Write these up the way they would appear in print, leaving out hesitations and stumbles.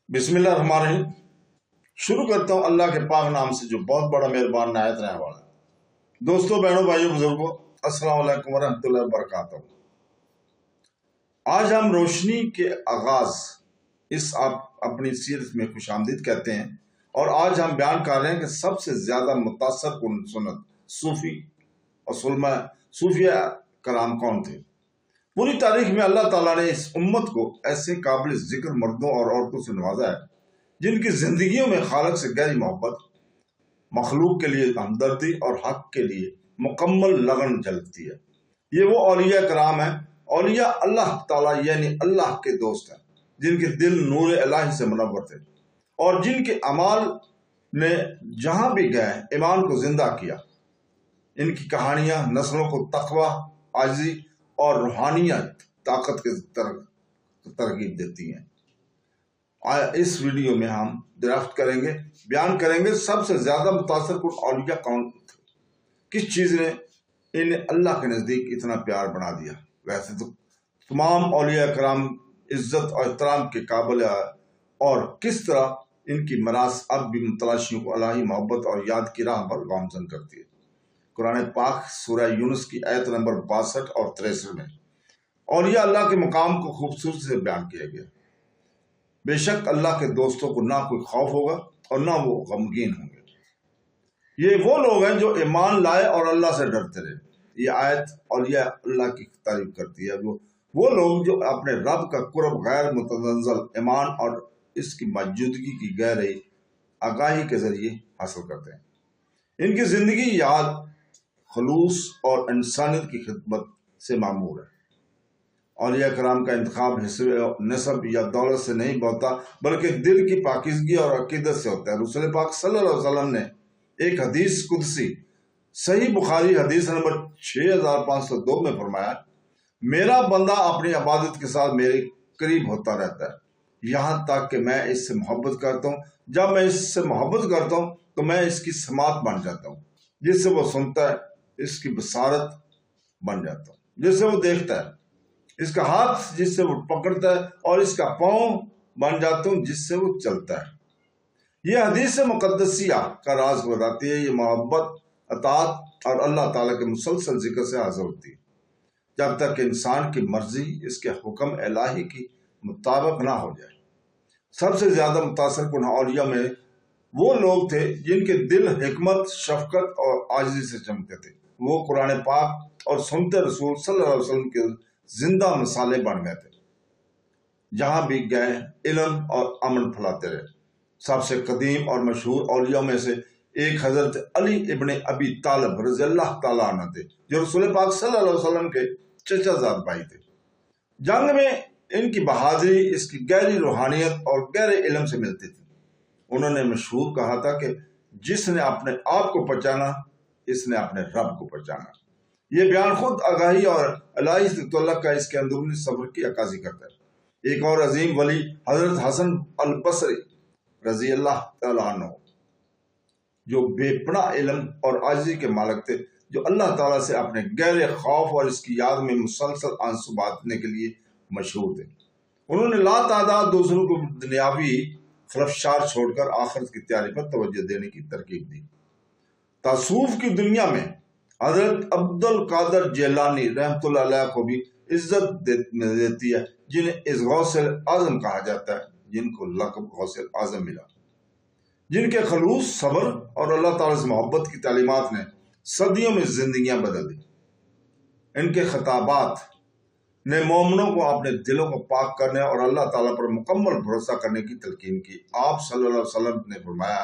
बिस्मिल्लाहिर्रहमानिर्रहीम। शुरू करता हूँ अल्लाह के पाक नाम से जो बहुत बड़ा मेहरबान नायत रहने वाला है। दोस्तों, बहनों, भाइयों, बुजुर्गों, अस्सलाम वालेकुम वरहमतुल्लाहि वबरकातुहू। आज हम रोशनी के आगाज इस आप अपनी सीरत में खुशामदीद कहते हैं, और आज हम बयान कर रहे हैं कि सबसे ज्यादा मुतासर कुन सुन्नत सूफी और सूफिया कराम कौन थे। पूरी तारीख में अल्लाह ताला ने इस उम्मत को ऐसे काबिल जिक्र मर्दों और औरतों से नवाजा है जिनकी जिंदगियों में खालिक से गहरी मोहब्बत, मखलूक के लिए हमदर्दी और हक के लिए मुकम्मल लगन झलकती है। ये वो औलिया कराम है। औलिया अल्लाह ताला यानी अल्लाह के दोस्त हैं, जिनके दिल नूर इलाही से मुनव्वर थे और जिनके अमाल ने जहां भी गए ईमान को जिंदा किया। इनकी कहानियां नस्लों को तकवा, आजिज़ी और रूहानियत ताकत के तरगीब देती हैं। इस वीडियो में हम दरियाफ्त करेंगे, बयान करेंगे सबसे ज्यादा मुतासर कुन औलिया कौन थे, किस चीज ने इन्हें अल्लाह के नजदीक इतना प्यार बना दिया। वैसे तो तमाम औलिया कराम इज्जत और एहतराम के काबिल है, और किस तरह इनकी मरास अब भी मुतलाशियों को अल्लाही मोहब्बत और याद की राह पर गामजन करती है। कुरान पाक सूरह यूनुस की आयत नंबर 62 और 63 में औलिया अल्लाह के मुकाम को खूबसूरती से बयान किया गया। बेशक अल्लाह के दोस्तों को ना कोई खौफ होगा और ना वो गमगीन होंगे। ये वो लोग हैं जो ईमान लाए और अल्लाह से डरते रहे। ये आयत औलिया अल्लाह की तारीफ करती है, जो वो लोग जो अपने रब का कुर्ब गैर मुतनज़्ज़ल ईमान और इसकी मौजूदगी की गहरी आगाही के जरिए हासिल करते हैं। इनकी जिंदगी याद, खलूस और इंसानियत की खिदमत से मामूर है। औलिया कराम का इंतखाब हिस्ब, नसब या दौलत से नहीं होता, बल्कि दिल की पाकीज़गी और अकीदत से होता है। रसूल पाक सल्लल्लाहु अलैहि वसल्लम ने एक हदीस कुदसी सही बुखारी हदीस नंबर 6502 में फरमाया, मेरा बंदा अपनी इबादत के साथ मेरे करीब होता रहता है, यहाँ तक कि मैं इससे मोहब्बत करता हूँ। जब मैं इससे मोहब्बत करता हूँ तो मैं इसकी समात बन जाता हूँ, जिससे वो सुनता है, इसकी बसारत बन जाता हूँ जिससे वो देखता है, इसका हाथ जिससे वो पकड़ता है, और इसका पांव बन जाता हूँ जिससे वो चलता है। ये हदीस मुकद्दसिया का राज बताती है। ये मोहब्बत, अतात और अल्लाह ताला के मुसलसल जिक्र से हासिल होती है, जब तक कि इंसान की मर्जी इसके हुक्म इलाही की मुताबिक ना हो जाए। सबसे ज्यादा मुतासर कुन औलिया में वो लोग थे जिनके दिल हिकमत, शफकत और आजिज़ी से चमकते थे। वो कुरान पाक और सुन्नत रसूल सल्लल्लाहु अलैहि वसल्लम के जिंदा मिसालें बन गए थे। जहां भी गए इल्म और अमन फैलाते रहे। सबसे कदीम और मशहूर औलिया में से एक हजरत अली इब्ने अबी तालिब रज़ियल्लाहु ताला अन्हु थे, जो रसूल पाक सल्लल्लाहु अलैहि वसल्लम के चचाजाद भाई थे। जंग में इनकी बहादुरी इसकी गहरी रूहानियत और गहरे इल्म से मिलती थी। उन्होंने मशहूर कहा था कि जिसने अपने आप को पहचाना, इसने अपने रब को पहचाना। ये बयान खुद आगाही और इलाही तअल्लुक़ का इसके अंदरूनी सब्र की अक्कासी करता है। एक और अजीम वली हजरत हसन अल बसरी रजी अल्लाह तआला अन्हु, जो बेपना इल्म और आजिज़ी के मालिक थे, जो अल्लाह ताला से अपने गहरे खौफ और इसकी याद में मुसलसल आंसू बहाने के लिए मशहूर थे। उन्होंने लातादाद दूसरों को दुनियावी खलफशार छोड़कर आखिरत की तैयारी पर तवज्जो देने की तरकीब दी। तसूफ की दुनिया में हजरत अब्दुल कादर जेलानी रहमतुल्लाह अलैह को भी इज्जत देती है, जिन्हें इस गौसल आजम कहा जाता है, जिनको लक़ब गौसल आजम मिला, जिनके खलूस, सब्र और अल्लाह ताला से मोहब्बत की तालीमात ने सदियों में जिंदगियां बदल दी। इनके खताबात ने मोमिनों को अपने दिलों को पाक करने और अल्लाह ताला पर मुकम्मल भरोसा करने की तलकीन की। आप सल्लल्लाहु अलैहि वसल्लम ने फरमाया,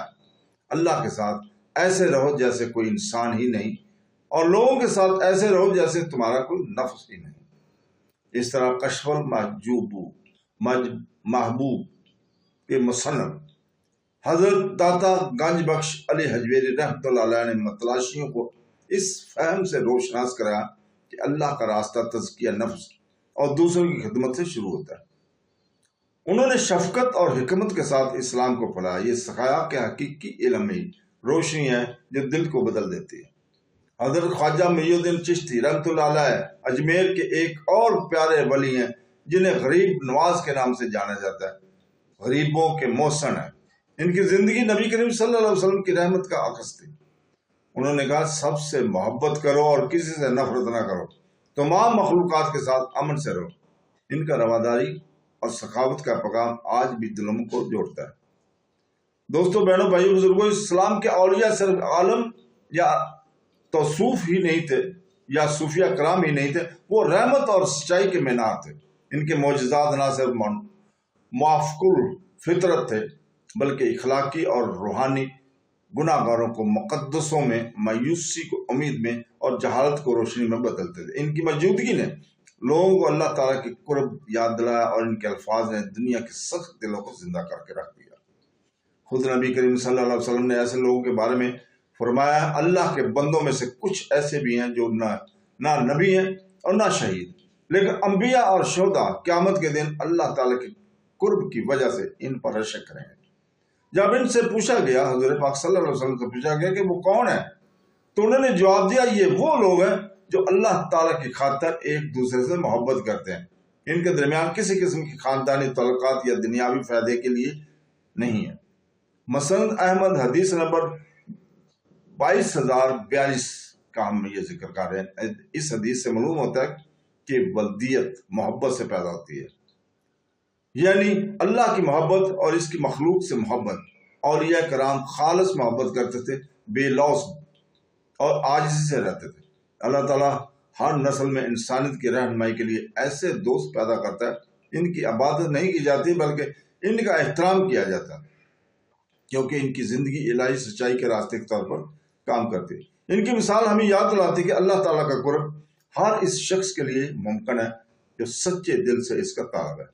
अल्लाह के साथ ऐसे रहो जैसे कोई इंसान ही नहीं, और लोगों के साथ ऐसे रहो जैसे तुम्हारा कोई नफ्स ही नहीं। इस तरह कशफल महबूब के मुसन्नफ हजरत दाता गंज बख्श अली हजवेरी रहमतुल्लाह अलैह ने मतलाशियों को इस फहम से रोशनास कराया कि अल्लाह का रास्ता तज़किया नफ्स और दूसरों की खिदमत से शुरू होता है। उन्होंने शफकत और हिकमत के साथ इस्लाम को फैलाया। ये सिखाया कि हकीकी इल्म में रोशनी है जो दिल को बदल देती है। हजरत ख्वाजा मुईनुद्दीन चिश्ती रहमतुल्लाह अलैह अजमेर के एक और प्यारे वली हैं, जिन्हें गरीब नवाज के नाम से जाना जाता है। غریبوں کے محسن ہیں۔ ان کی زندگی نبی کریم صلی اللہ علیہ وسلم کی رحمت کا عکس تھی۔ انہوں نے کہا سب سے محبت کرو اور کسی سے نفرت نہ کرو، تمام مخلوقات کے ساتھ امن سے رہو۔ ان کا رواداری اور سخاوت کا پیغام آج بھی دلوں کو جوڑتا ہے۔ دوستو، بہنوں، بھائیو، بزرگوں، اسلام کے اولیاء صرف عالم یا توصوف ہی نہیں تھے یا صوفیہ کرام ہی نہیں تھے، وہ رحمت اور سچائی کے مینار تھے۔ ان کے معجزات نہ صرف موافق الفطرت تھے بلکہ اخلاقی اور روحانی گناہ گاروں کو مقدسوں میں، مایوسی کو امید میں اور جہالت کو روشنی میں بدلتے تھے۔ ان کی موجودگی نے لوگوں کو اللہ تعالیٰ کی قرب یاد دلایا اور ان کے الفاظ نے دنیا کے سخت دلوں کو زندہ کر کے رکھ دیا۔ خود نبی کریم صلی اللہ علیہ وسلم نے ایسے لوگوں کے بارے میں فرمایا، اللہ کے بندوں میں سے کچھ ایسے بھی ہیں جو نہ نبی ہیں اور نہ شہید، لیکن انبیاء اور شہداء قیامت کے دن اللہ تعالیٰ کے قرب کی وجہ سے ان پر رشک کریں گے۔ جب ان سے پوچھا گیا، حضور پاک صلی اللہ علیہ وسلم سے پوچھا گیا کہ وہ کون ہے، تو انہوں نے جواب دیا، یہ وہ لوگ ہیں جو اللہ تعالیٰ کی خاطر ایک دوسرے سے محبت کرتے ہیں۔ ان کے درمیان کسی قسم کی خاندانی تعلقات یا دنیاوی فائدے کے لیے نہیں ہے۔ مسند احمد حدیث نمبر 22,042 کا ہم یہ ذکر کر رہے ہیں۔ اس حدیث سے معلوم ہوتا ہے کہ ولدیت محبت سے پیدا ہوتی ہے، یعنی اللہ کی محبت اور اس کی مخلوق سے محبت۔ اولیاء کرام خالص محبت کرتے تھے، بے لوث اور عاجزی سے رہتے تھے۔ اللہ تعالیٰ ہر نسل میں انسانیت کی رہنمائی کے لیے ایسے دوست پیدا کرتا ہے۔ ان کی عبادت نہیں کی جاتی بلکہ ان کا احترام کیا جاتا ہے، کیونکہ ان کی زندگی الہی سچائی کے راستے کے طور پر کام کرتی ہے۔ ان کی مثال ہمیں یاد دلاتی ہے کہ اللہ تعالیٰ کا قرب ہر اس شخص کے لیے ممکن ہے جو سچے دل سے اس کا طالب ہے۔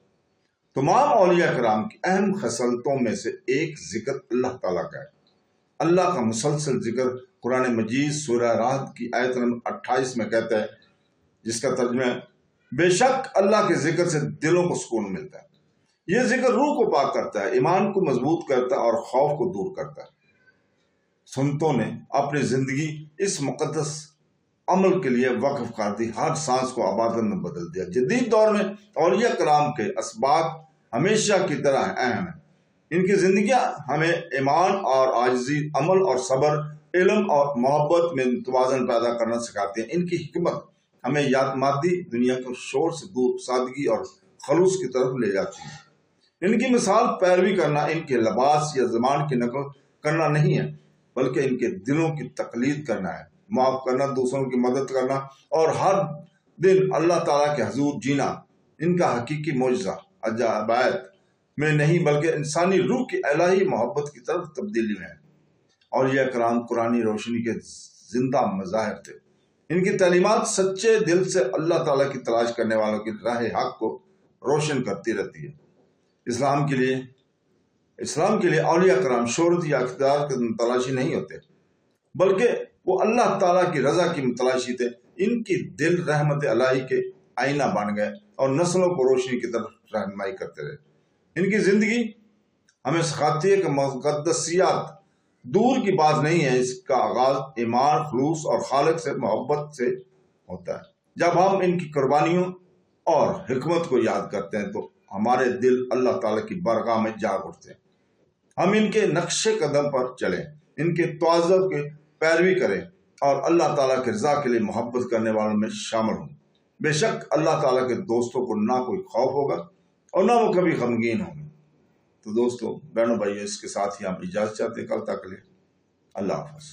تمام اولیاء کرام کی اہم خصلتوں میں سے ایک ذکر اللہ تعالیٰ کا ہے۔ اللہ کا مسلسل ذکر قرآن مجید سورہ رعد کی آیت نمبر 28 میں کہتا ہے، جس کا ترجمہ ہے، بے شک اللہ کے ذکر سے دلوں کو سکون ملتا ہے۔ یہ ذکر روح کو پاک کرتا ہے، ایمان کو مضبوط کرتا ہے اور خوف کو دور کرتا ہے۔ سنتوں نے اپنی زندگی اس مقدس عمل کے لیے وقف کر دی، ہر سانس کو عبادت میں بدل دیا۔ جدید دور میں اولیاء کرام کے اسباق ہمیشہ کی طرح اہم ہیں۔ ان کی زندگیاں ہمیں ایمان اور عاجزی، عمل اور صبر، علم اور محبت میں توازن پیدا کرنا سکھاتی ہیں۔ ان کی حکمت ہمیں مادی دنیا کو شور سے دور سادگی اور خلوص کی طرف لے جاتی ہے۔ ان کی مثال پیروی کرنا ان کے لباس یا زبان کی نقل کرنا نہیں ہے، بلکہ ان کے دلوں کی تقلید کرنا ہے۔ معاف کرنا، دوسروں کی مدد کرنا اور ہر دن اللہ تعالیٰ کے حضور جینا ان کا حقیقی معجزہ عجائب میں نہیں بلکہ انسانی روح کی الہی محبت کی طرف تبدیلی میں ہے۔ اولیاء کرام قرآنی روشنی کے زندہ مظاہر تھے۔ ان کی تعلیمات سچے دل سے اللہ تعالیٰ کی تلاش کرنے والوں کی راہ حق کو روشن کرتی رہتی ہے۔ اسلام کے لیے اولیاء کرام شہرت یا اقتدار کے متلاشی نہیں ہوتے، بلکہ وہ اللہ تعالیٰ کی رضا کی متلاشی تھے۔ ان کی دل رحمت الہی کے آئینہ بن گئے اور نسلوں کو روشنی کی طرف رہنمائی کرتے رہے۔ ان کی زندگی ہمیں سکھاتی ہے کہ مقدسیات دور کی بات نہیں ہے، اس کا آغاز ایمان، خلوص اور خالق سے محبت سے ہوتا ہے۔ جب ہم ان کی قربانیوں اور حکمت کو یاد کرتے ہیں تو ہمارے دل اللہ تعالیٰ کی بارگاہ میں جاگ اٹھتے ہیں۔ ہم ان کے نقش قدم پر چلیں، ان کے توازن کی پیروی کریں اور اللہ تعالیٰ کی رضا کے لیے محبت کرنے والوں میں شامل ہوں۔ بے شک اللہ تعالیٰ کے دوستوں کو نہ کوئی خوف ہوگا اور نہ وہ کبھی غمگین ہوں گے۔ تو دوستو، بہنوں بھائیو، اس کے ساتھ ہی ہم اجازت چاہتے ہیں۔ کل تک کے لیے اللہ حافظ۔